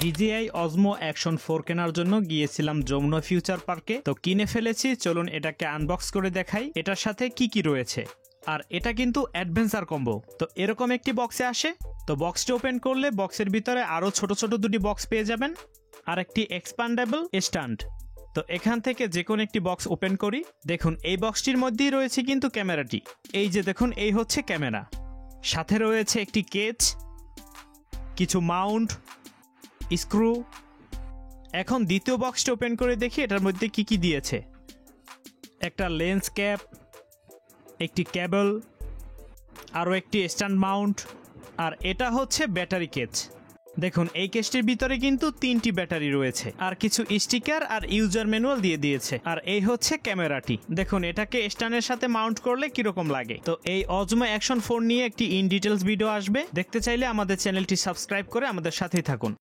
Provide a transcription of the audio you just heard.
DJI Osmo Action 4 কেনার জন্য গিয়েছিলাম যমুনা ফিউচার পার্কে। তো কিনে ফেলেছি, চলুন এটাকে আনবক্স করে দেখাই এটার সাথে কি কি রয়েছে। আর এটা কিন্তু অ্যাডভেঞ্চার কম্বো। তো এরকম একটি বক্সে আসে। তো বক্সটি ওপেন করলে বক্সের ভিতরে আরো ছোট ছোট দুটি বক্স পেয়ে যাবেন আর একটি এক্সপান্ডেবল স্ট্যান্ড। তো এখান থেকে যে কোনো একটি বক্স ওপেন করি। দেখুন এই বক্সটির মধ্যেই রয়েছে কিন্তু ক্যামেরাটি। এই যে দেখুন, এই হচ্ছে ক্যামেরা। সাথে রয়েছে একটি কেজ, কিছু মাউন্ট, স্ক্রু। এখন দ্বিতীয় বক্সটি ওপেন করে দেখি এটার মধ্যে কি কি দিয়েছে। একটা লেন্স ক্যাপ, একটি কেবল, আরও একটি স্ট্যান্ড মাউন্ট, আর এটা হচ্ছে ব্যাটারি কেজ। দেখুন এই কেসটির ভিতরে কিন্তু 3টি ব্যাটারি রয়েছে আর কিছু স্টিকার আর ইউজার ম্যানুয়াল দিয়ে দিয়েছে। আর এই হচ্ছে ক্যামেরাটি। দেখুন এটাকে স্ট্যান্ডের সাথে মাউন্ট করলে কিরকম লাগে। তো এই Osmo Action 4 নিয়ে একটি ইন ডিটেলস ভিডিও আসবে, দেখতে চাইলে আমাদের চ্যানেলটি সাবস্ক্রাইব করে আমাদের সাথেই থাকুন।